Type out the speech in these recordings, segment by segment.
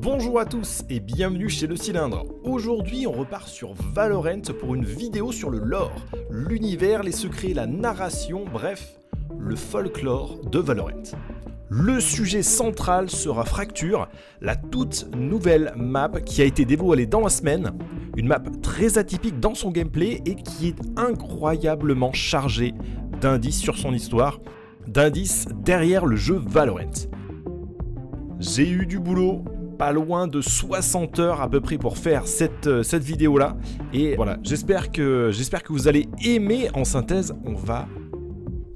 Bonjour à tous et bienvenue chez Le Cylindre. Aujourd'hui on repart sur Valorant pour une vidéo sur le lore, l'univers, les secrets, la narration, bref, le folklore de Valorant. Le sujet central sera Fracture, la toute nouvelle map qui a été dévoilée dans la semaine, une map très atypique dans son gameplay et qui est incroyablement chargée d'indices sur son histoire, d'indices derrière le jeu Valorant. J'ai eu du boulot, pas loin de 60 heures à peu près pour faire cette vidéo là, et voilà, j'espère que vous allez aimer. En synthèse, on va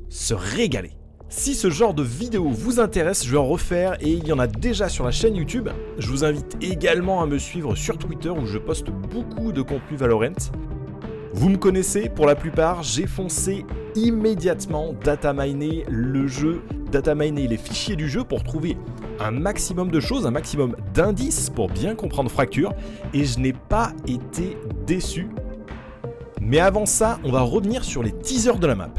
se régaler. Si ce genre de vidéo vous intéresse, je vais en refaire et il y en a déjà sur la chaîne YouTube. Je vous invite également à me suivre sur Twitter où je poste beaucoup de contenu Valorant. Vous me connaissez pour la plupart, j'ai foncé immédiatement dataminer le jeu, dataminer les fichiers du jeu pour trouver un maximum de choses, un maximum d'indices pour bien comprendre Fracture, et je n'ai pas été déçu. Mais avant ça, on va revenir sur les teasers de la map.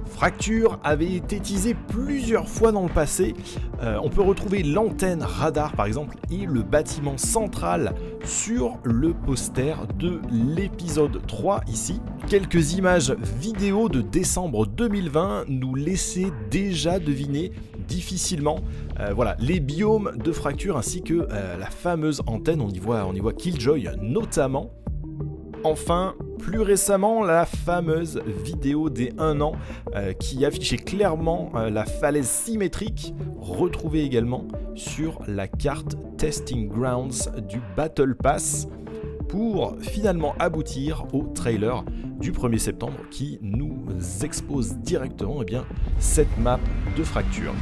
Fracture avait été teasé plusieurs fois dans le passé. On peut retrouver l'antenne radar par exemple et le bâtiment central sur le poster de l'épisode 3 ici. Quelques images vidéo de décembre 2020 nous laissaient déjà deviner difficilement voilà, les biomes de Fracture ainsi que la fameuse antenne. On y voit Killjoy notamment. Enfin, plus récemment, la fameuse vidéo des 1 an qui affichait clairement la falaise symétrique, retrouvée également sur la carte Testing Grounds du Battle Pass, pour finalement aboutir au trailer du 1er septembre qui nous expose directement cette map de Fracture.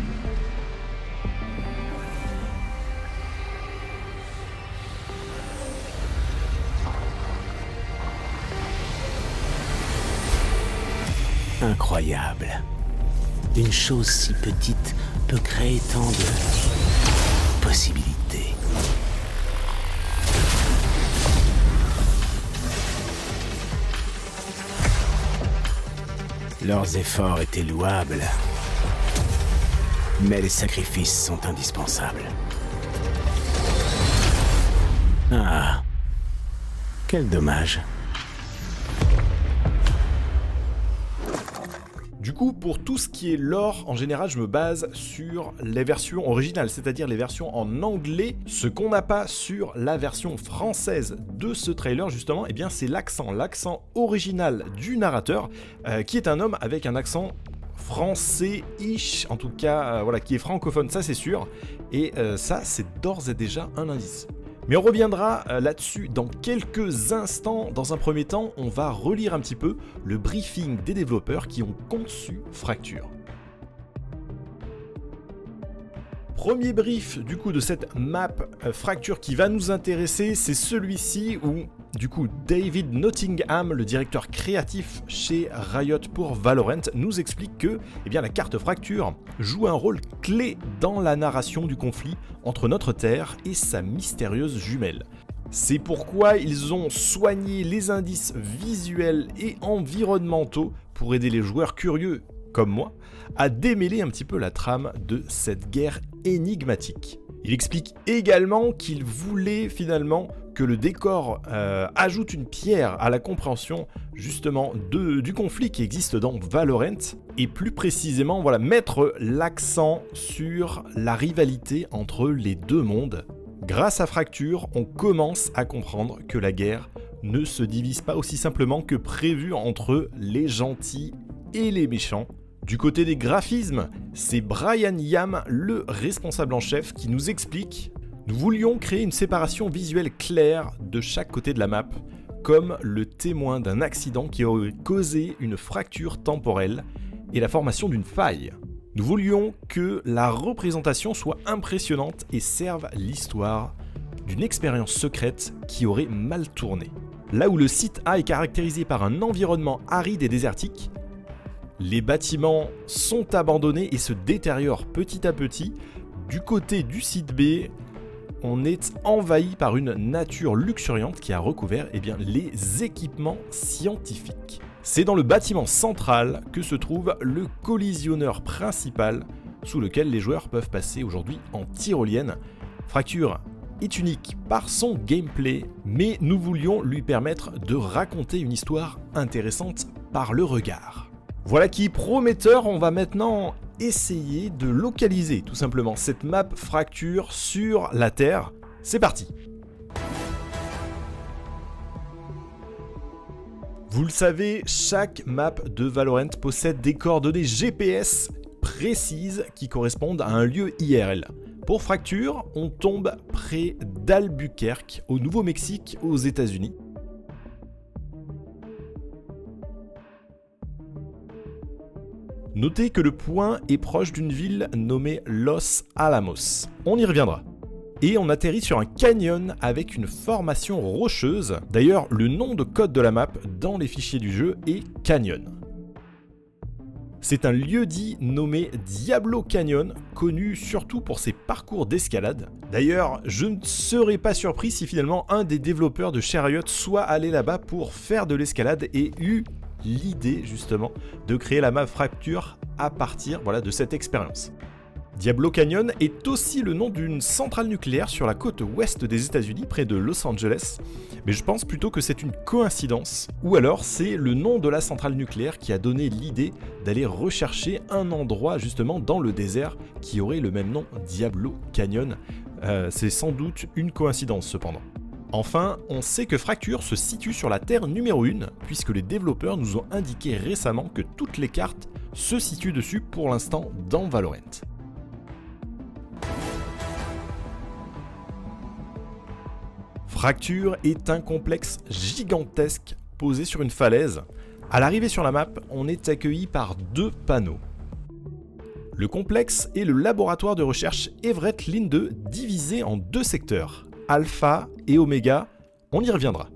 Incroyable. Une chose si petite peut créer tant de possibilités. Leurs efforts étaient louables, mais les sacrifices sont indispensables. Ah, quel dommage. Du coup, pour tout ce qui est lore, en général, je me base sur les versions originales, c'est-à-dire les versions en anglais. Ce qu'on n'a pas sur la version française de ce trailer, justement, eh bien, c'est l'accent original du narrateur, qui est un homme avec un accent français-ish, en tout cas, voilà, qui est francophone, ça c'est sûr. Et ça, c'est d'ores et déjà un indice. Mais on reviendra là-dessus dans quelques instants. Dans un premier temps, on va relire un petit peu le briefing des développeurs qui ont conçu Fracture. Premier brief du coup de cette map Fracture qui va nous intéresser, c'est celui-ci où du coup David Nottingham, le directeur créatif chez Riot pour Valorant, nous explique que la carte Fracture joue un rôle clé dans la narration du conflit entre notre Terre et sa mystérieuse jumelle. C'est pourquoi ils ont soigné les indices visuels et environnementaux pour aider les joueurs curieux comme moi, à démêler un petit peu la trame de cette guerre énigmatique. Il explique également qu'il voulait finalement que le décor ajoute une pierre à la compréhension justement du conflit qui existe dans Valorant, et plus précisément mettre l'accent sur la rivalité entre les deux mondes. Grâce à Fracture, on commence à comprendre que la guerre ne se divise pas aussi simplement que prévu entre les gentils et les méchants. Du côté des graphismes, c'est Brian Yam, le responsable en chef, qui nous explique: nous voulions créer une séparation visuelle claire de chaque côté de la map, comme le témoin d'un accident qui aurait causé une fracture temporelle et la formation d'une faille. Nous voulions que la représentation soit impressionnante et serve l'histoire d'une expérience secrète qui aurait mal tourné. Là où le site A est caractérisé par un environnement aride et désertique, les bâtiments sont abandonnés et se détériorent petit à petit. Du côté du site B, on est envahi par une nature luxuriante qui a recouvert les équipements scientifiques. C'est dans le bâtiment central que se trouve le collisionneur principal sous lequel les joueurs peuvent passer aujourd'hui en tyrolienne. Fracture est unique par son gameplay, mais nous voulions lui permettre de raconter une histoire intéressante par le regard. Voilà qui est prometteur, on va maintenant essayer de localiser tout simplement cette map Fracture sur la Terre. C'est parti! Vous le savez, chaque map de Valorant possède des coordonnées GPS précises qui correspondent à un lieu IRL. Pour Fracture, on tombe près d'Albuquerque, au Nouveau-Mexique, aux États-Unis. Notez que le point est proche d'une ville nommée Los Alamos. On y reviendra. Et on atterrit sur un canyon avec une formation rocheuse. D'ailleurs, le nom de code de la map dans les fichiers du jeu est Canyon. C'est un lieu-dit nommé Diablo Canyon, connu surtout pour ses parcours d'escalade. D'ailleurs, je ne serais pas surpris si finalement un des développeurs de chez Riot soit allé là-bas pour faire de l'escalade et eut l'idée justement de créer la map Fracture à partir de cette expérience. Diablo Canyon est aussi le nom d'une centrale nucléaire sur la côte ouest des États-Unis, près de Los Angeles, mais je pense plutôt que c'est une coïncidence, ou alors c'est le nom de la centrale nucléaire qui a donné l'idée d'aller rechercher un endroit justement dans le désert qui aurait le même nom, Diablo Canyon. C'est sans doute une coïncidence cependant. Enfin, on sait que Fracture se situe sur la Terre numéro 1, puisque les développeurs nous ont indiqué récemment que toutes les cartes se situent dessus pour l'instant dans Valorant. Fracture est un complexe gigantesque posé sur une falaise. À l'arrivée sur la map, on est accueilli par deux panneaux. Le complexe est le laboratoire de recherche Everett Linde divisé en deux secteurs, Alpha et Oméga, on y reviendra.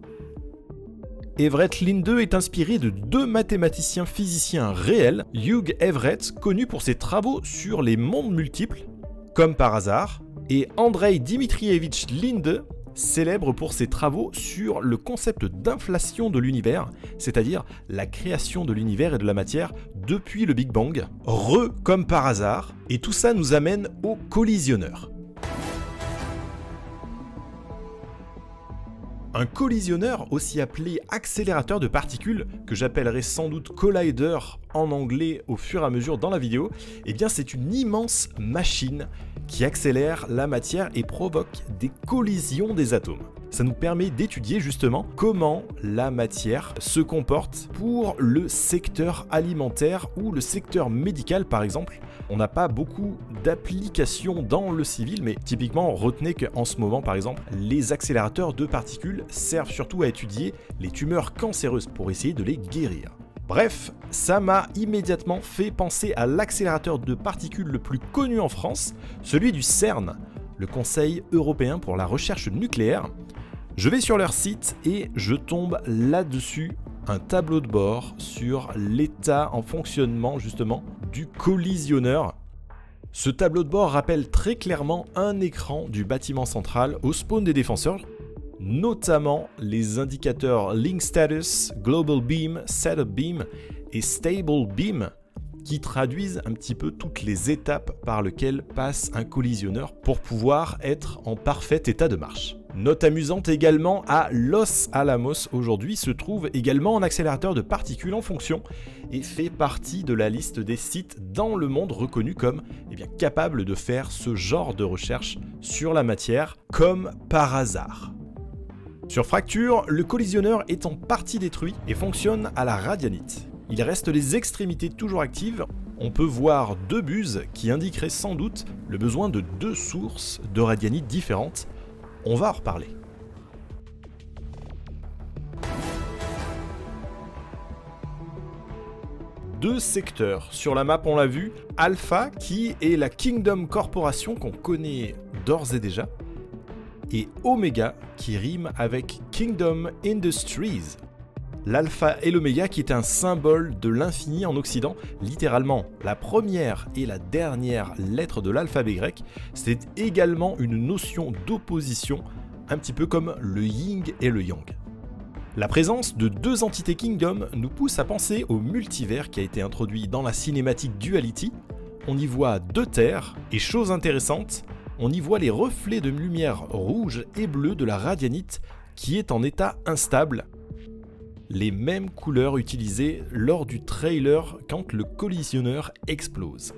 Everett Linde est inspiré de deux mathématiciens physiciens réels, Hugh Everett, connu pour ses travaux sur les mondes multiples, comme par hasard, et Andrei Dmitrievich Linde, célèbre pour ses travaux sur le concept d'inflation de l'univers, c'est-à-dire la création de l'univers et de la matière depuis le Big Bang, comme par hasard, et tout ça nous amène au collisionneur. Un collisionneur, aussi appelé accélérateur de particules, que j'appellerai sans doute collider en anglais au fur et à mesure dans la vidéo, eh bien c'est une immense machine qui accélère la matière et provoque des collisions des atomes. Ça nous permet d'étudier justement comment la matière se comporte pour le secteur alimentaire ou le secteur médical par exemple. On n'a pas beaucoup d'applications dans le civil, mais typiquement retenez qu'en ce moment par exemple, les accélérateurs de particules servent surtout à étudier les tumeurs cancéreuses pour essayer de les guérir. Bref, ça m'a immédiatement fait penser à l'accélérateur de particules le plus connu en France, celui du CERN, le Conseil européen pour la recherche nucléaire. Je vais sur leur site et je tombe là-dessus un tableau de bord sur l'état en fonctionnement justement du collisionneur. Ce tableau de bord rappelle très clairement un écran du bâtiment central au spawn des défenseurs, notamment les indicateurs Link Status, Global Beam, Setup Beam et Stable Beam qui traduisent un petit peu toutes les étapes par lesquelles passe un collisionneur pour pouvoir être en parfait état de marche. Note amusante également, à Los Alamos aujourd'hui se trouve également un accélérateur de particules en fonction et fait partie de la liste des sites dans le monde reconnus comme capables de faire ce genre de recherche sur la matière comme par hasard. Sur Fracture, le collisionneur est en partie détruit et fonctionne à la radianite. Il reste les extrémités toujours actives. On peut voir deux buses qui indiqueraient sans doute le besoin de deux sources de radianite différentes. On va en reparler. Deux secteurs sur la map, on l'a vu. Alpha, qui est la Kingdom Corporation qu'on connaît d'ores et déjà, et Omega, qui rime avec Kingdom Industries. L'alpha et l'oméga qui est un symbole de l'infini en Occident, littéralement la première et la dernière lettre de l'alphabet grec, c'est également une notion d'opposition, un petit peu comme le yin et le yang. La présence de deux entités Kingdom nous pousse à penser au multivers qui a été introduit dans la cinématique Duality. on y voit 2 terres, et chose intéressante, on y voit les reflets de lumière rouge et bleue de la radianite qui est en état instable. Les mêmes couleurs utilisées lors du trailer quand le collisionneur explose.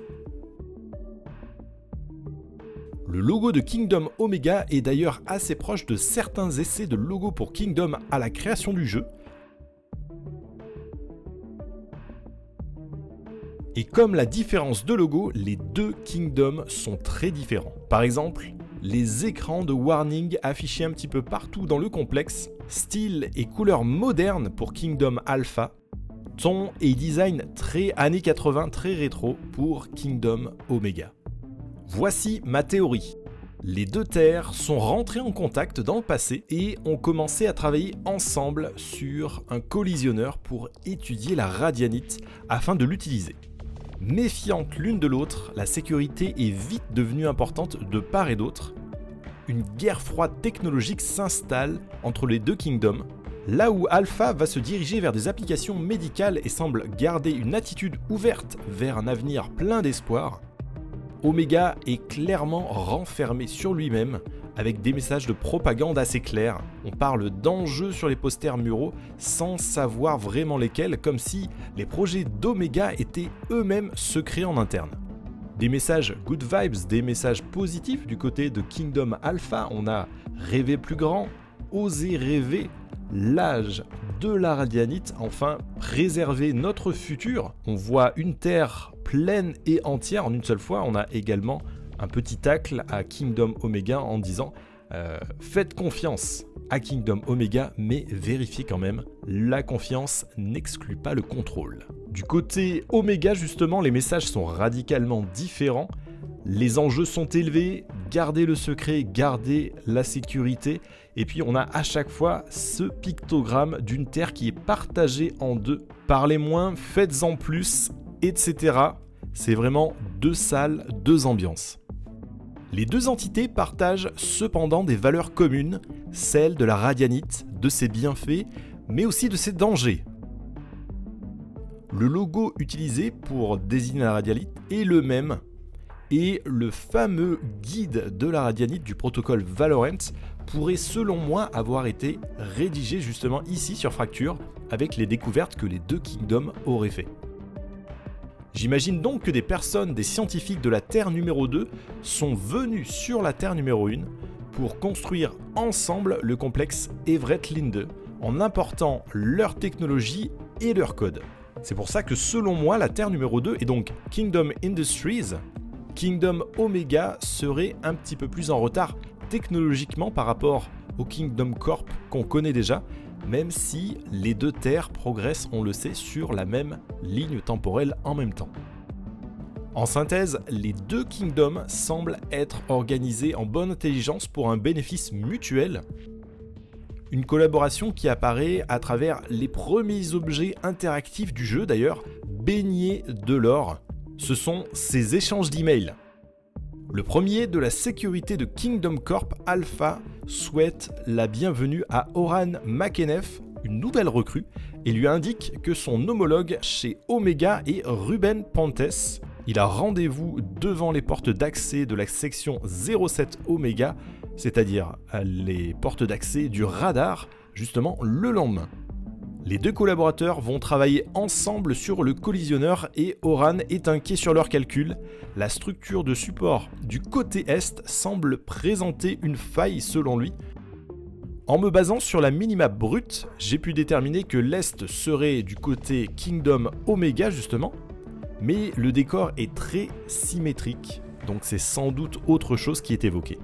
Le logo de Kingdom Omega est d'ailleurs assez proche de certains essais de logo pour Kingdom à la création du jeu. Et comme la différence de logo, les deux Kingdom sont très différents. Par exemple, les écrans de warning affichés un petit peu partout dans le complexe, style et couleurs modernes pour Kingdom Alpha, ton et design très années 80, très rétro pour Kingdom Omega. Voici ma théorie. Les deux terres sont rentrées en contact dans le passé et ont commencé à travailler ensemble sur un collisionneur pour étudier la radianite afin de l'utiliser. Méfiantes l'une de l'autre, la sécurité est vite devenue importante de part et d'autre. Une guerre froide technologique s'installe entre les deux Kingdoms, là où Alpha va se diriger vers des applications médicales et semble garder une attitude ouverte vers un avenir plein d'espoir. Omega est clairement renfermé sur lui-même, avec des messages de propagande assez clairs. On parle d'enjeux sur les posters muraux sans savoir vraiment lesquels, comme si les projets d'Omega étaient eux-mêmes secrets en interne. Des messages good vibes, des messages positifs du côté de Kingdom Alpha. On a rêvé plus grand, osé rêver, l'âge de la radianite, enfin préserver notre futur. On voit une terre pleine et entière en une seule fois. On a également un petit tacle à Kingdom Omega en disant faites confiance à Kingdom Omega, mais vérifiez quand même, la confiance n'exclut pas le contrôle. Du côté Omega, justement, les messages sont radicalement différents. Les enjeux sont élevés, gardez le secret, gardez la sécurité. Et puis on a à chaque fois ce pictogramme d'une terre qui est partagée en deux. Parlez moins, faites-en plus, etc. C'est vraiment deux salles, deux ambiances. Les deux entités partagent cependant des valeurs communes, celles de la radianite, de ses bienfaits, mais aussi de ses dangers. Le logo utilisé pour désigner la radianite est le même, et le fameux guide de la radianite du protocole Valorant pourrait selon moi avoir été rédigé justement ici sur Fracture, avec les découvertes que les deux Kingdoms auraient fait. J'imagine donc que des personnes, des scientifiques de la Terre numéro 2 sont venus sur la Terre numéro 1 pour construire ensemble le complexe Everett Linde en important leur technologie et leur code. C'est pour ça que selon moi, la Terre numéro 2 et donc Kingdom Industries, Kingdom Omega serait un petit peu plus en retard technologiquement par rapport au Kingdom Corp qu'on connaît déjà, même si les deux terres progressent, on le sait, sur la même ligne temporelle en même temps. En synthèse, les deux Kingdoms semblent être organisés en bonne intelligence pour un bénéfice mutuel. Une collaboration qui apparaît à travers les premiers objets interactifs du jeu d'ailleurs, baignés de l'or. Ce sont ces échanges d'emails. Le premier de la sécurité de Kingdom Corp Alpha souhaite la bienvenue à Oran Makenef, une nouvelle recrue, et lui indique que son homologue chez Omega est Ruben Pontes. Il a rendez-vous devant les portes d'accès de la section 07 Omega, c'est-à-dire les portes d'accès du radar, justement le lendemain. Les deux collaborateurs vont travailler ensemble sur le collisionneur et Oran est inquiet sur leurs calculs. La structure de support du côté est semble présenter une faille selon lui. En me basant sur la minimap brute, j'ai pu déterminer que l'est serait du côté Kingdom Omega justement, mais le décor est très symétrique, donc c'est sans doute autre chose qui est évoqué.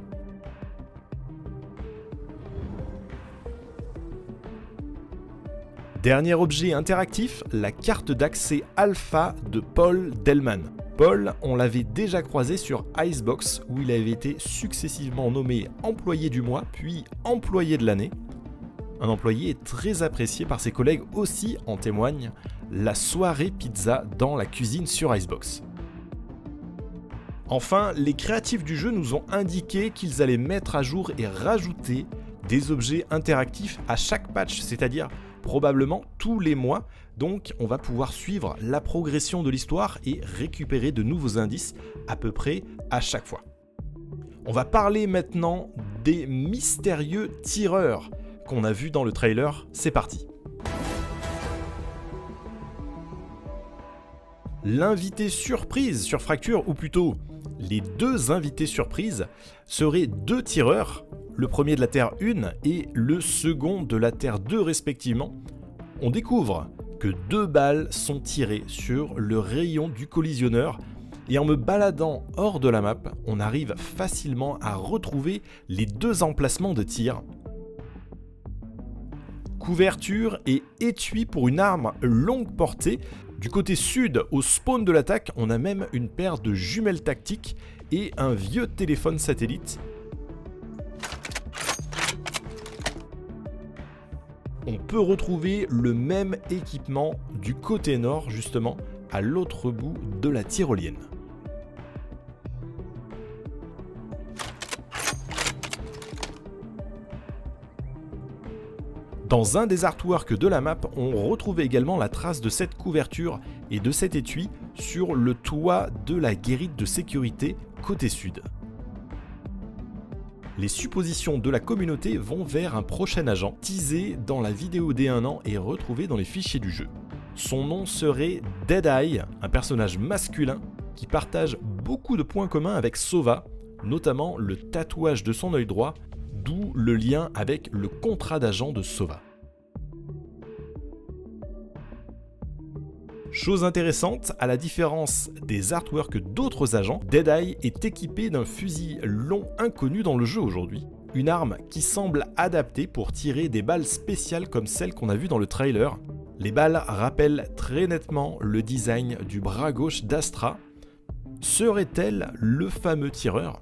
Dernier objet interactif, la carte d'accès Alpha de Paul Delman. Paul, on l'avait déjà croisé sur Icebox où il avait été successivement nommé employé du mois puis employé de l'année. Un employé très apprécié par ses collègues aussi, en témoigne la soirée pizza dans la cuisine sur Icebox. Enfin, les créatifs du jeu nous ont indiqué qu'ils allaient mettre à jour et rajouter des objets interactifs à chaque patch, c'est-à-dire probablement tous les mois, Donc on va pouvoir suivre la progression de l'histoire et récupérer de nouveaux indices à peu près à chaque fois. On va parler maintenant des mystérieux tireurs qu'on a vus dans le trailer. C'est parti. L'invité surprise sur Fracture, ou plutôt les deux invités surprises, seraient deux tireurs, le premier de la Terre 1 et le second de la Terre 2 respectivement. On découvre que 2 balles sont tirées sur le rayon du collisionneur et en me baladant hors de la map, on arrive facilement à retrouver les 2 emplacements de tir. Couverture et étui pour une arme longue portée. Du côté sud, au spawn de l'attaque, on a même une paire de jumelles tactiques et un vieux téléphone satellite. On peut retrouver le même équipement du côté nord, justement, à l'autre bout de la tyrolienne. Dans un des artworks de la map, on retrouve également la trace de cette couverture et de cet étui sur le toit de la guérite de sécurité côté sud. Les suppositions de la communauté vont vers un prochain agent, teasé dans la vidéo D1 an et retrouvé dans les fichiers du jeu. Son nom serait Deadeye, un personnage masculin qui partage beaucoup de points communs avec Sova, notamment le tatouage de son œil droit, d'où le lien avec le contrat d'agent de Sova. Chose intéressante, à la différence des artworks d'autres agents, Deadeye est équipé d'un fusil long inconnu dans le jeu aujourd'hui. Une arme qui semble adaptée pour tirer des balles spéciales comme celles qu'on a vues dans le trailer. Les balles rappellent très nettement le design du bras gauche d'Astra. Serait-elle le fameux tireur ?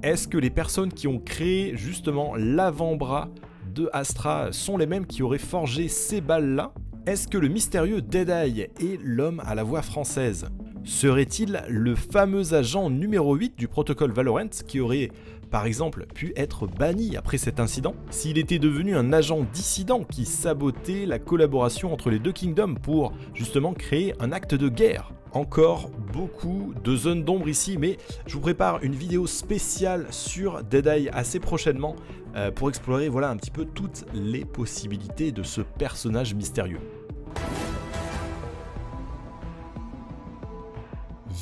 Est-ce que les personnes qui ont créé justement l'avant-bras de Astra sont les mêmes qui auraient forgé ces balles-là ? Est-ce que le mystérieux Deadeye est l'homme à la voix française ? Serait-il le fameux agent numéro 8 du protocole Valorant qui aurait, par exemple, pu être banni après cet incident ? S'il était devenu un agent dissident qui sabotait la collaboration entre les deux kingdoms pour justement créer un acte de guerre ? Encore beaucoup de zones d'ombre ici, mais je vous prépare une vidéo spéciale sur Deadeye assez prochainement pour explorer un petit peu toutes les possibilités de ce personnage mystérieux.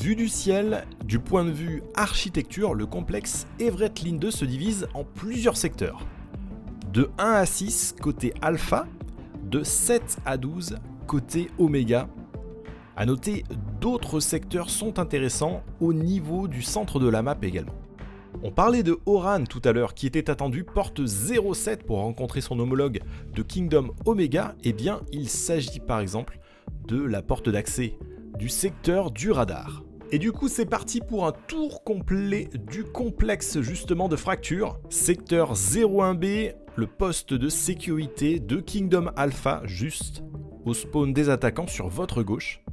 Vu du ciel, du point de vue architecture, le complexe Everett Linde se divise en plusieurs secteurs. De 1 à 6 côté alpha, de 7 à 12 côté oméga. A noter, d'autres secteurs sont intéressants au niveau du centre de la map également. On parlait de Oran tout à l'heure qui était attendu porte 07 pour rencontrer son homologue de Kingdom Omega. Eh bien, il s'agit par exemple de la porte d'accès du secteur du radar. Et du coup, c'est parti pour un tour complet du complexe justement de Fracture. Secteur 01B, le poste de sécurité de Kingdom Alpha, juste au spawn des attaquants sur votre gauche.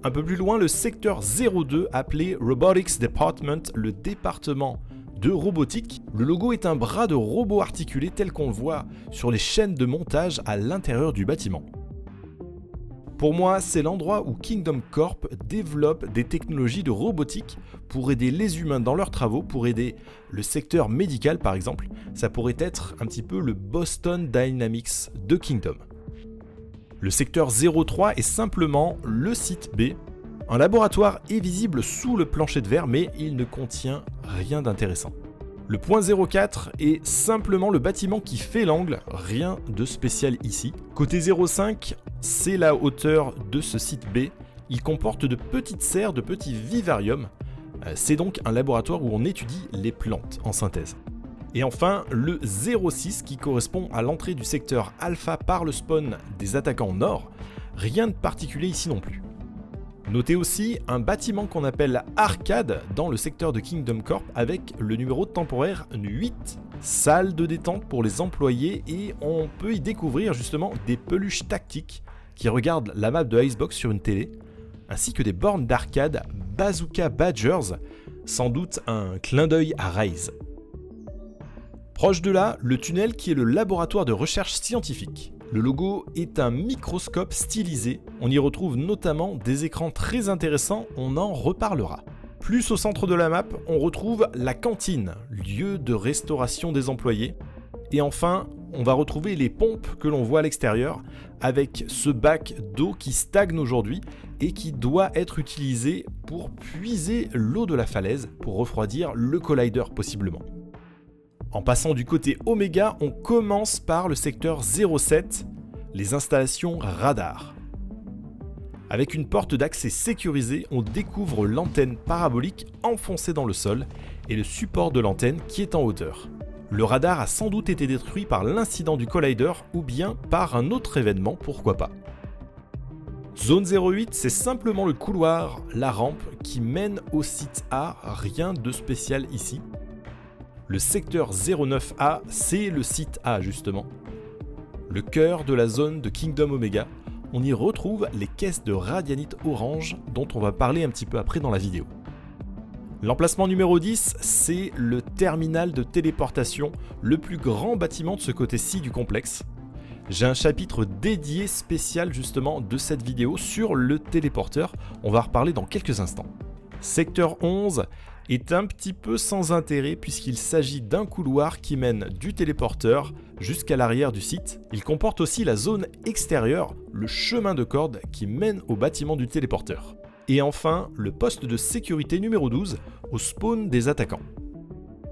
Un peu plus loin, le secteur 02 appelé Robotics Department, le département de robotique. Le logo est un bras de robot articulé tel qu'on le voit sur les chaînes de montage à l'intérieur du bâtiment. Pour moi, c'est l'endroit où Kingdom Corp développe des technologies de robotique pour aider les humains dans leurs travaux, pour aider le secteur médical par exemple. Ça pourrait être un petit peu le Boston Dynamics de Kingdom. Le secteur 03 est simplement le site B. Un laboratoire est visible sous le plancher de verre, mais il ne contient rien d'intéressant. Le point 04 est simplement le bâtiment qui fait l'angle, rien de spécial ici. Côté 05, c'est la hauteur de ce site B. Il comporte de petites serres, de petits vivariums. C'est donc un laboratoire où on étudie les plantes en synthèse. Et enfin, le 06 qui correspond à l'entrée du secteur alpha par le spawn des attaquants nord. Rien de particulier ici non plus. Notez aussi un bâtiment qu'on appelle Arcade dans le secteur de Kingdom Corp avec le numéro temporaire 8. Salle de détente pour les employés et on peut y découvrir justement des peluches tactiques qui regardent la map de Icebox sur une télé, ainsi que des bornes d'arcade Bazooka Badgers, sans doute un clin d'œil à Rise. Proche de là, le tunnel qui est le laboratoire de recherche scientifique. Le logo est un microscope stylisé, on y retrouve notamment des écrans très intéressants, on en reparlera. Plus au centre de la map, on retrouve la cantine, lieu de restauration des employés. Et enfin, on va retrouver les pompes que l'on voit à l'extérieur, avec ce bac d'eau qui stagne aujourd'hui et qui doit être utilisé pour puiser l'eau de la falaise, pour refroidir le collider possiblement. En passant du côté Oméga, on commence par le secteur 07, les installations radar. Avec une porte d'accès sécurisée, on découvre l'antenne parabolique enfoncée dans le sol et le support de l'antenne qui est en hauteur. Le radar a sans doute été détruit par l'incident du collider ou bien par un autre événement, pourquoi pas. Zone 08, c'est simplement le couloir, la rampe qui mène au site A, rien de spécial ici. Le secteur 09A, c'est le site A justement. Le cœur de la zone de Kingdom Omega, on y retrouve les caisses de radianite orange dont on va parler un petit peu après dans la vidéo. L'emplacement numéro 10, c'est le terminal de téléportation, le plus grand bâtiment de ce côté-ci du complexe. J'ai un chapitre dédié spécial justement de cette vidéo sur le téléporteur, on va en reparler dans quelques instants. Secteur 11 est un petit peu sans intérêt puisqu'il s'agit d'un couloir qui mène du téléporteur jusqu'à l'arrière du site. Il comporte aussi la zone extérieure, le chemin de corde qui mène au bâtiment du téléporteur. Et enfin, le poste de sécurité numéro 12 au spawn des attaquants.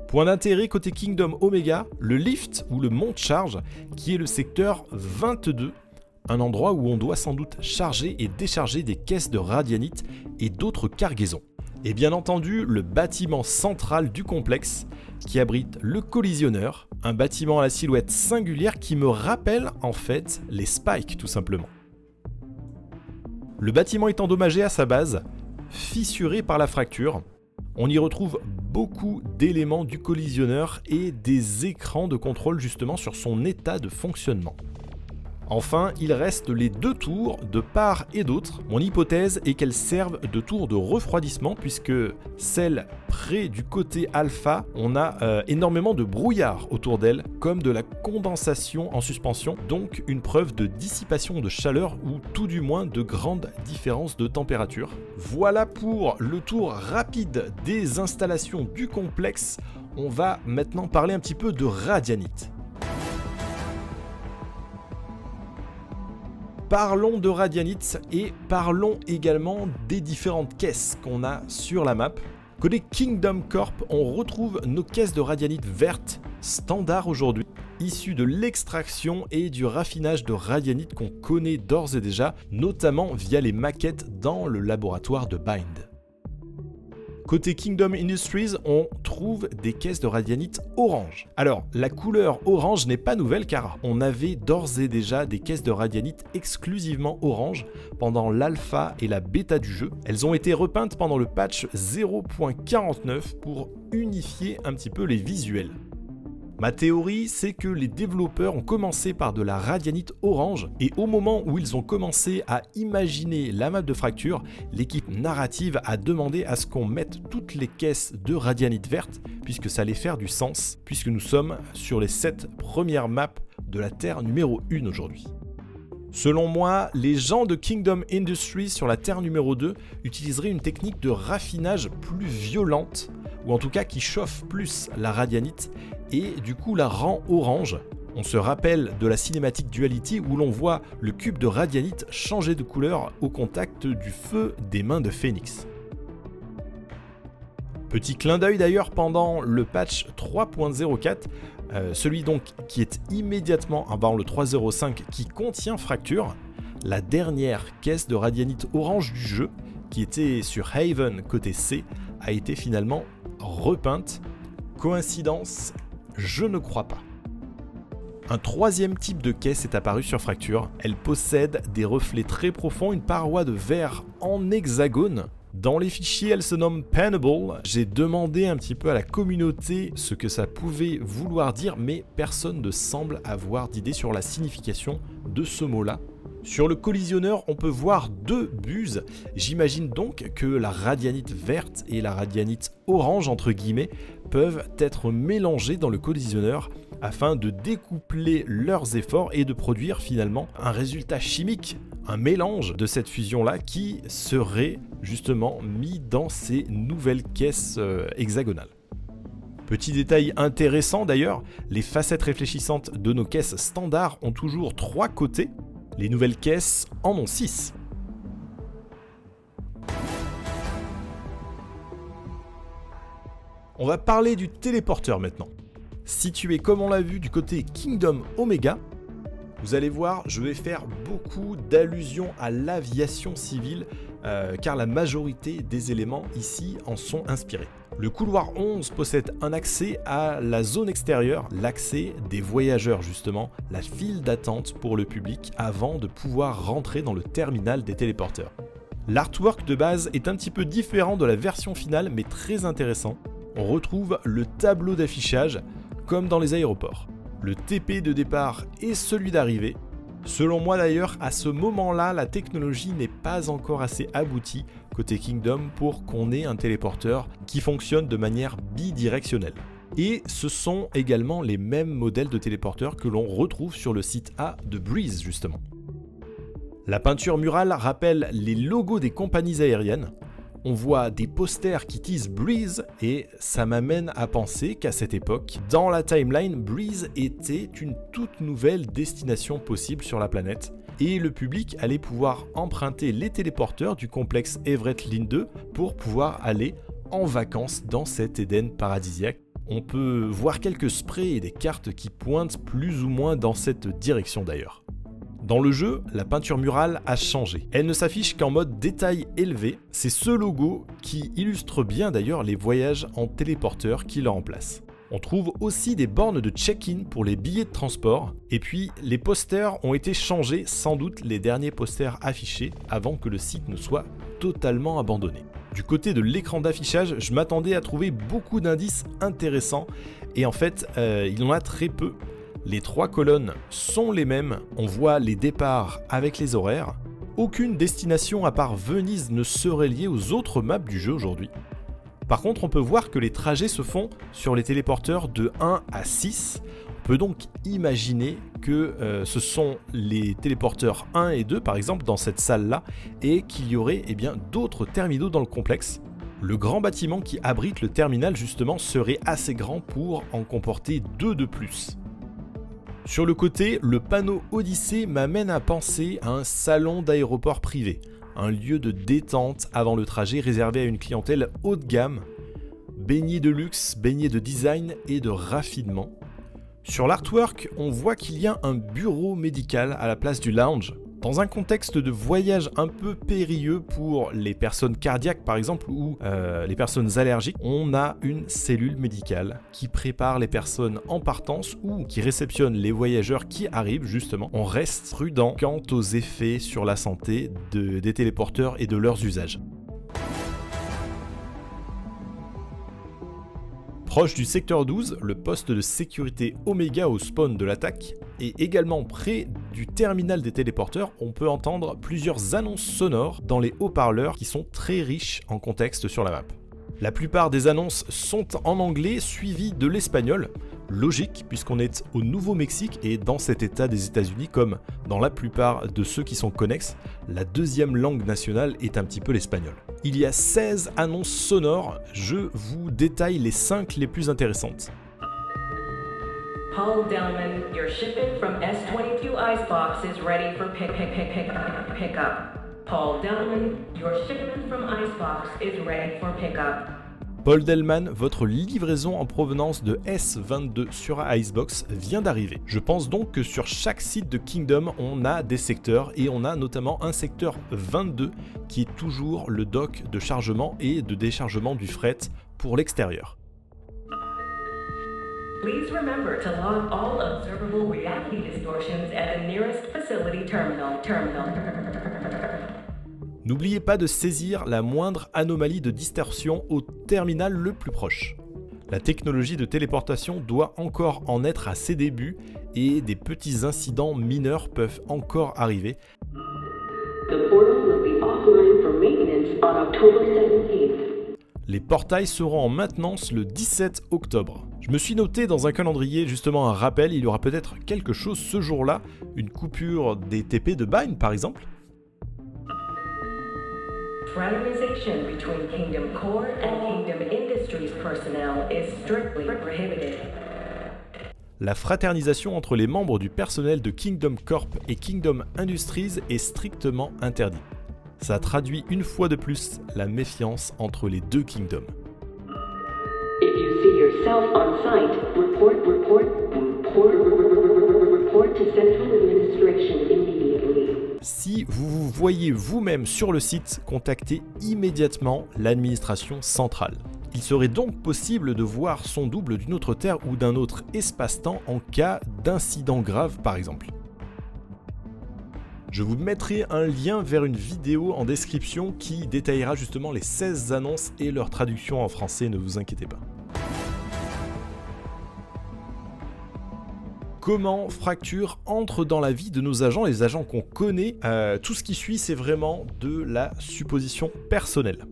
Point d'intérêt côté Kingdom Omega, le lift ou le monte-charge qui est le secteur 22, un endroit où on doit sans doute charger et décharger des caisses de radianite et d'autres cargaisons. Et bien entendu, le bâtiment central du complexe qui abrite le collisionneur, un bâtiment à la silhouette singulière qui me rappelle en fait les Spikes tout simplement. Le bâtiment est endommagé à sa base, fissuré par la fracture. On y retrouve beaucoup d'éléments du collisionneur et des écrans de contrôle justement sur son état de fonctionnement. Enfin, il reste les deux tours de part et d'autre. Mon hypothèse est qu'elles servent de tours de refroidissement puisque celle près du côté alpha, on a énormément de brouillard autour d'elle, comme de la condensation en suspension, donc une preuve de dissipation de chaleur ou tout du moins de grandes différences de température. Voilà pour le tour rapide des installations du complexe. On va maintenant parler un petit peu de radianite. Parlons de radianite et parlons également des différentes caisses qu'on a sur la map. Côté Kingdom Corp, on retrouve nos caisses de radianite vertes standard aujourd'hui, issues de l'extraction et du raffinage de radianite qu'on connaît d'ores et déjà, notamment via les maquettes dans le laboratoire de Bind. Côté Kingdom Industries, on trouve des caisses de radianite orange. Alors, la couleur orange n'est pas nouvelle car on avait d'ores et déjà des caisses de radianite exclusivement orange pendant l'alpha et la bêta du jeu. Elles ont été repeintes pendant le patch 0.49 pour unifier un petit peu les visuels. Ma théorie, c'est que les développeurs ont commencé par de la radianite orange et au moment où ils ont commencé à imaginer la map de fracture, l'équipe narrative a demandé à ce qu'on mette toutes les caisses de radianite verte puisque ça allait faire du sens, puisque nous sommes sur les 7 premières maps de la Terre numéro 1 aujourd'hui. Selon moi, les gens de Kingdom Industries sur la Terre numéro 2 utiliseraient une technique de raffinage plus violente, ou en tout cas qui chauffe plus la radianite et du coup la rend orange. On se rappelle de la cinématique Duality où l'on voit le cube de radianite changer de couleur au contact du feu des mains de Phoenix. Petit clin d'œil d'ailleurs pendant le patch 3.04, celui donc qui est immédiatement avant le 3.05 qui contient Fracture, la dernière caisse de radianite orange du jeu qui était sur Haven côté C a été finalement repeinte. Coïncidence? Je ne crois pas. Un troisième type de caisse est apparu sur Fracture. Elle possède des reflets très profonds, une paroi de verre en hexagone. Dans les fichiers, elle se nomme Panable. J'ai demandé un petit peu à la communauté ce que ça pouvait vouloir dire, mais personne ne semble avoir d'idée sur la signification de ce mot-là. Sur le collisionneur, on peut voir 2 buses. J'imagine donc que la radianite verte et la radianite orange, entre guillemets, peuvent être mélangées dans le collisionneur afin de découpler leurs efforts et de produire finalement un résultat chimique, un mélange de cette fusion-là qui serait justement mis dans ces nouvelles caisses hexagonales. Petit détail intéressant d'ailleurs, les facettes réfléchissantes de nos caisses standards ont toujours 3 côtés. Les nouvelles caisses en ont 6. On va parler du téléporteur maintenant. Situé comme on l'a vu du côté Kingdom Omega, vous allez voir, je vais faire beaucoup d'allusions à l'aviation civile car la majorité des éléments ici en sont inspirés. Le couloir 11 possède un accès à la zone extérieure, l'accès des voyageurs justement, la file d'attente pour le public avant de pouvoir rentrer dans le terminal des téléporteurs. L'artwork de base est un petit peu différent de la version finale mais très intéressant. On retrouve le tableau d'affichage comme dans les aéroports. Le TP de départ et celui d'arrivée. Selon moi d'ailleurs, à ce moment-là, la technologie n'est pas encore assez aboutie côté Kingdom pour qu'on ait un téléporteur qui fonctionne de manière bidirectionnelle. Et ce sont également les mêmes modèles de téléporteurs que l'on retrouve sur le site A de Breeze justement. La peinture murale rappelle les logos des compagnies aériennes. On voit des posters qui teasent Breeze et ça m'amène à penser qu'à cette époque, dans la timeline, Breeze était une toute nouvelle destination possible sur la planète et le public allait pouvoir emprunter les téléporteurs du complexe Everett Linde 2 pour pouvoir aller en vacances dans cet Éden paradisiaque. On peut voir quelques sprays et des cartes qui pointent plus ou moins dans cette direction d'ailleurs. Dans le jeu, la peinture murale a changé. Elle ne s'affiche qu'en mode détail élevé. C'est ce logo qui illustre bien d'ailleurs les voyages en téléporteur qui le remplacent. On trouve aussi des bornes de check-in pour les billets de transport. Et puis, les posters ont été changés, sans doute les derniers posters affichés avant que le site ne soit totalement abandonné. Du côté de l'écran d'affichage, je m'attendais à trouver beaucoup d'indices intéressants. Et en fait, il y en a très peu. Les 3 colonnes sont les mêmes, on voit les départs avec les horaires. Aucune destination à part Venise ne serait liée aux autres maps du jeu aujourd'hui. Par contre, on peut voir que les trajets se font sur les téléporteurs de 1 à 6. On peut donc imaginer que ce sont les téléporteurs 1 et 2 par exemple dans cette salle-là et qu'il y aurait d'autres terminaux dans le complexe. Le grand bâtiment qui abrite le terminal justement serait assez grand pour en comporter 2 de plus. Sur le côté, le panneau Odyssée m'amène à penser à un salon d'aéroport privé, un lieu de détente avant le trajet réservé à une clientèle haut de gamme, baigné de luxe, baigné de design et de raffinement. Sur l'artwork, on voit qu'il y a un bureau médical à la place du lounge. Dans un contexte de voyage un peu périlleux pour les personnes cardiaques par exemple ou les personnes allergiques, on a une cellule médicale qui prépare les personnes en partance ou qui réceptionne les voyageurs qui arrivent justement. On reste prudent quant aux effets sur la santé des téléporteurs et de leurs usages. Proche du secteur 12, le poste de sécurité Oméga au spawn de l'attaque, et également près du terminal des téléporteurs, on peut entendre plusieurs annonces sonores dans les haut-parleurs qui sont très riches en contexte sur la map. La plupart des annonces sont en anglais suivies de l'espagnol, logique puisqu'on est au Nouveau-Mexique et dans cet état des États-Unis comme dans la plupart de ceux qui sont connexes, la deuxième langue nationale est un petit peu l'espagnol. Il y a 16 annonces sonores, je vous détaille les 5 les plus intéressantes. Paul Delman, your shipment from S22 Icebox is ready for pickup. Paul Delman, your shipment from Icebox is ready for pickup. Paul Delman, votre livraison en provenance de S22 sur Icebox vient d'arriver. Je pense donc que sur chaque site de Kingdom, on a des secteurs et on a notamment un secteur 22 qui est toujours le dock de chargement et de déchargement du fret pour l'extérieur. Please remember to log all observable reality distortions at the nearest facility terminal. N'oubliez pas de saisir la moindre anomalie de distorsion au terminal le plus proche. La technologie de téléportation doit encore en être à ses débuts et des petits incidents mineurs peuvent encore arriver. The portal will be offline for maintenance on October 17th. Les portails seront en maintenance le 17 octobre. Je me suis noté dans un calendrier justement un rappel, il y aura peut-être quelque chose ce jour-là, une coupure des TP de Bind par exemple. Fraternization between Kingdom Core and Kingdom Industries personnel is strictly prohibited. La fraternisation entre les membres du personnel de Kingdom Corp et Kingdom Industries est strictement interdite. Ça traduit une fois de plus la méfiance entre les deux kingdoms. If you see yourself on site, report to Central Administration immediately. Si vous vous voyez vous-même sur le site, contactez immédiatement l'administration centrale. Il serait donc possible de voir son double d'une autre terre ou d'un autre espace-temps en cas d'incident grave par exemple. Je vous mettrai un lien vers une vidéo en description qui détaillera justement les 16 annonces et leur traduction en français, ne vous inquiétez pas. Comment Fracture entre dans la vie de nos agents, les agents qu'on connaît. Tout ce qui suit, c'est vraiment de la supposition personnelle.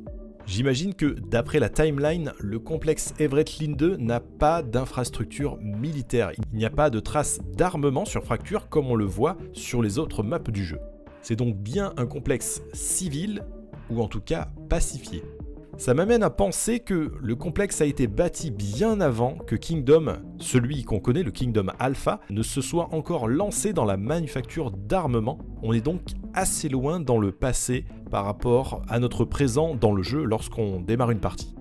J'imagine que, d'après la timeline, le complexe Everett Linde n'a pas d'infrastructure militaire. Il n'y a pas de traces d'armement sur Fracture comme on le voit sur les autres maps du jeu. C'est donc bien un complexe civil, ou en tout cas pacifié. Ça m'amène à penser que le complexe a été bâti bien avant que Kingdom, celui qu'on connaît, le Kingdom Alpha, ne se soit encore lancé dans la manufacture d'armement. On est donc assez loin dans le passé par rapport à notre présent dans le jeu lorsqu'on démarre une partie.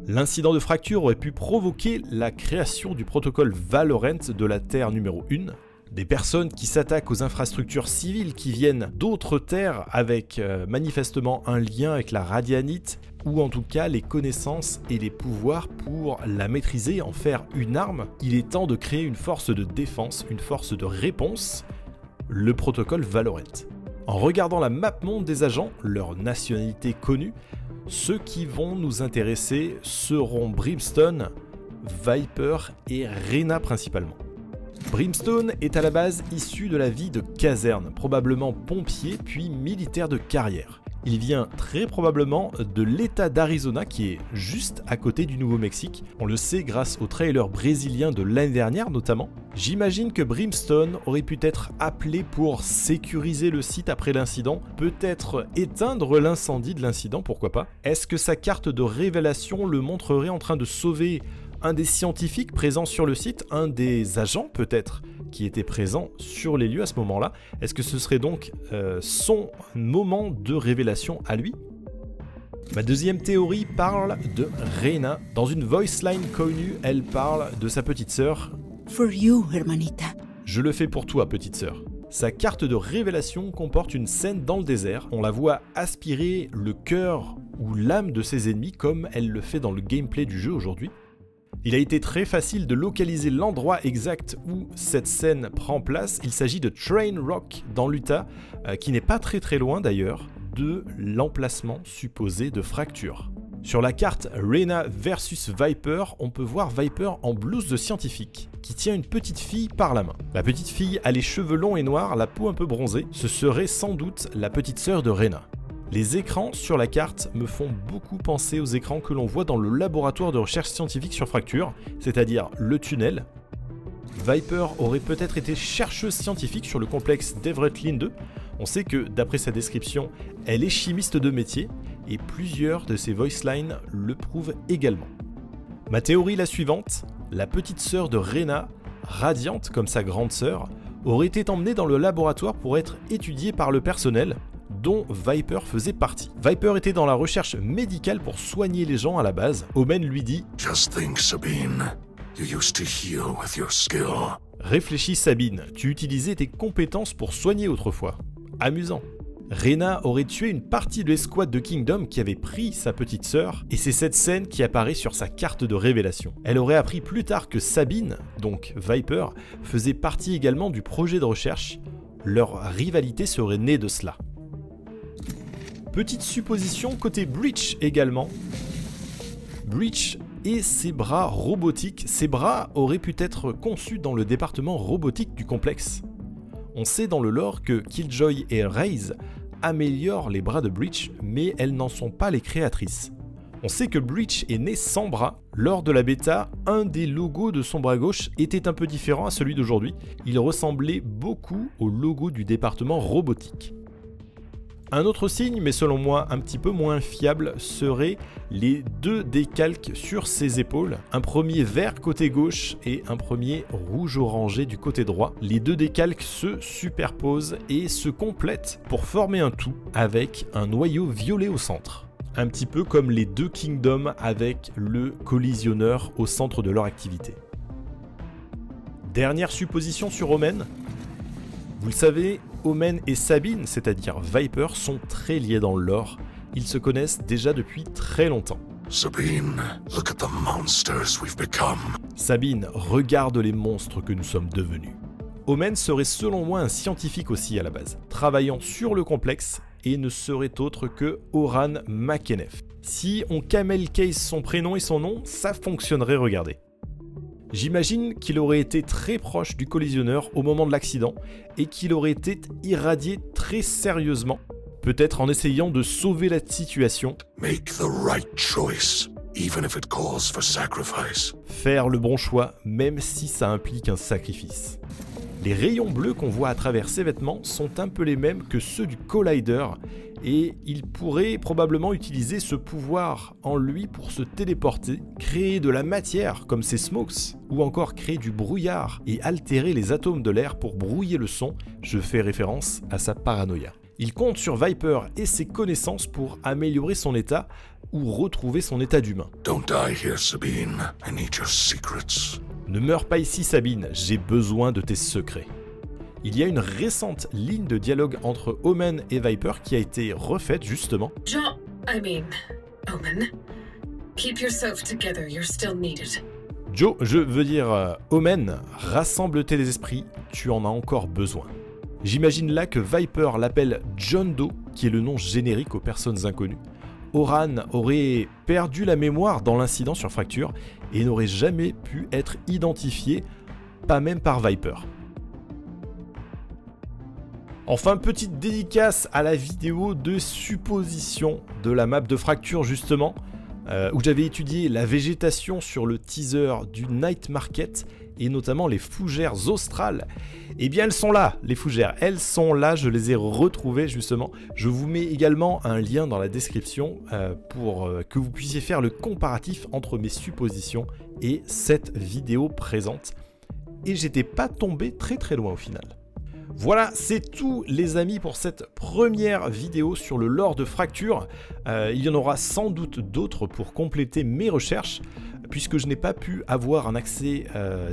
L'incident de Fracture aurait pu provoquer la création du protocole Valorant de la Terre numéro 1. Des personnes qui s'attaquent aux infrastructures civiles qui viennent d'autres terres avec manifestement un lien avec la radianite, ou en tout cas les connaissances et les pouvoirs pour la maîtriser, en faire une arme. Il est temps de créer une force de défense, une force de réponse, le protocole Valorant. En regardant la map monde des agents, leur nationalité connue, ceux qui vont nous intéresser seront Brimstone, Viper et Reyna principalement. Brimstone est à la base issu de la vie de caserne, probablement pompier puis militaire de carrière. Il vient très probablement de l'état d'Arizona qui est juste à côté du Nouveau-Mexique. On le sait grâce au trailer brésilien de l'année dernière notamment. J'imagine que Brimstone aurait pu être appelé pour sécuriser le site après l'incident, peut-être éteindre l'incendie de l'incident, pourquoi pas. Est-ce que sa carte de révélation le montrerait en train de sauver un des scientifiques présents sur le site, un des agents peut-être, qui était présent sur les lieux à ce moment-là? Est-ce que ce serait donc son moment de révélation à lui? Ma deuxième théorie parle de Reyna. Dans une voice line connue, elle parle de sa petite sœur. For you, hermanita. Je le fais pour toi, petite sœur. Sa carte de révélation comporte une scène dans le désert. On la voit aspirer le cœur ou l'âme de ses ennemis comme elle le fait dans le gameplay du jeu aujourd'hui. Il a été très facile de localiser l'endroit exact où cette scène prend place. Il s'agit de Train Rock dans l'Utah, qui n'est pas très loin d'ailleurs de l'emplacement supposé de Fracture. Sur la carte Reyna versus Viper, on peut voir Viper en blouse de scientifique, qui tient une petite fille par la main. La petite fille a les cheveux longs et noirs, la peau un peu bronzée, ce serait sans doute la petite sœur de Reyna. Les écrans sur la carte me font beaucoup penser aux écrans que l'on voit dans le laboratoire de recherche scientifique sur Fracture, c'est-à-dire le tunnel. Viper aurait peut-être été chercheuse scientifique sur le complexe d'Everett Linde. On sait que, d'après sa description, elle est chimiste de métier, et plusieurs de ses voice lines le prouvent également. Ma théorie est la suivante, la petite sœur de Reyna, radiante comme sa grande sœur, aurait été emmenée dans le laboratoire pour être étudiée par le personnel, dont Viper faisait partie. Viper était dans la recherche médicale pour soigner les gens à la base. Omen lui dit « Just think, Sabine, you used to heal with your skill. » Réfléchis Sabine, tu utilisais tes compétences pour soigner autrefois. Amusant. Reyna aurait tué une partie de l'escouade de Kingdom qui avait pris sa petite sœur, et c'est cette scène qui apparaît sur sa carte de révélation. Elle aurait appris plus tard que Sabine, donc Viper, faisait partie également du projet de recherche. Leur rivalité serait née de cela. Petite supposition côté Breach également. Breach et ses bras robotiques. Ces bras auraient pu être conçus dans le département robotique du complexe. On sait dans le lore que Killjoy et Raze améliorent les bras de Breach, mais elles n'en sont pas les créatrices. On sait que Breach est né sans bras. Lors de la bêta, un des logos de son bras gauche était un peu différent à celui d'aujourd'hui. Il ressemblait beaucoup au logo du département robotique. Un autre signe, mais selon moi un petit peu moins fiable, serait les deux décalques sur ses épaules. Un premier vert côté gauche et un premier rouge-orangé du côté droit. Les deux décalques se superposent et se complètent pour former un tout avec un noyau violet au centre. Un petit peu comme les deux Kingdoms avec le collisionneur au centre de leur activité. Dernière supposition sur Omen. Vous le savez, Omen et Sabine, c'est-à-dire Viper, sont très liés dans le lore. Ils se connaissent déjà depuis très longtemps. Sabine, look at the monsters we've become. Sabine, regarde les monstres que nous sommes devenus. Omen serait selon moi un scientifique aussi à la base, travaillant sur le complexe et ne serait autre que Oran Makenef. Si on camel case son prénom et son nom, ça fonctionnerait, regardez. J'imagine qu'il aurait été très proche du collisionneur au moment de l'accident et qu'il aurait été irradié très sérieusement, peut-être en essayant de sauver la situation. Make the right choice, even if it calls for sacrifice. Faire le bon choix, même si ça implique un sacrifice. Les rayons bleus qu'on voit à travers ses vêtements sont un peu les mêmes que ceux du Collider et il pourrait probablement utiliser ce pouvoir en lui pour se téléporter, créer de la matière comme ses smokes ou encore créer du brouillard et altérer les atomes de l'air pour brouiller le son. Je fais référence à sa paranoïa. Il compte sur Viper et ses connaissances pour améliorer son état ou retrouver son état d'humain. Don't die here, Sabine. I need your secrets. Ne meurs pas ici, Sabine, j'ai besoin de tes secrets. Il y a une récente ligne de dialogue entre Omen et Viper qui a été refaite justement. Omen. Keep yourself together, you're still needed. Joe, je veux dire Omen, rassemble tes esprits, tu en as encore besoin. J'imagine là que Viper l'appelle John Doe, qui est le nom générique aux personnes inconnues. Oran aurait perdu la mémoire dans l'incident sur Fracture et n'aurait jamais pu être identifié, pas même par Viper. Enfin, petite dédicace à la vidéo de supposition de la map de Fracture justement, où j'avais étudié la végétation sur le teaser du Night Market et notamment les fougères australes. Eh bien elles sont là, les fougères, elles sont là, je les ai retrouvées justement. Je vous mets également un lien dans la description pour que vous puissiez faire le comparatif entre mes suppositions et cette vidéo présente. Et j'étais pas tombé très loin au final. Voilà, c'est tout les amis pour cette première vidéo sur le lore de Fracture. Il y en aura sans doute d'autres pour compléter mes recherches, puisque je n'ai pas pu avoir un accès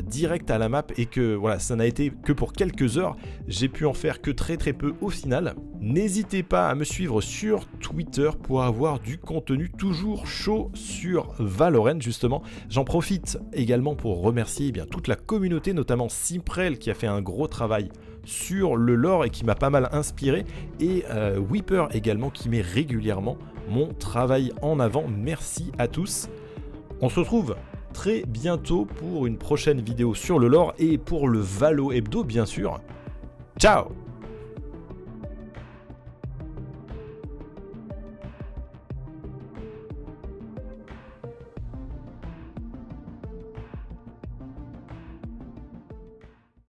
direct à la map et que voilà, ça n'a été que pour quelques heures. J'ai pu en faire que très peu au final. N'hésitez pas à me suivre sur Twitter pour avoir du contenu toujours chaud sur Valorant justement. J'en profite également pour remercier toute la communauté, notamment Simprel qui a fait un gros travail sur le lore et qui m'a pas mal inspiré, et Weeper également qui met régulièrement mon travail en avant. Merci à tous. On se retrouve très bientôt pour une prochaine vidéo sur le lore et pour le Valo Hebdo bien sûr. Ciao!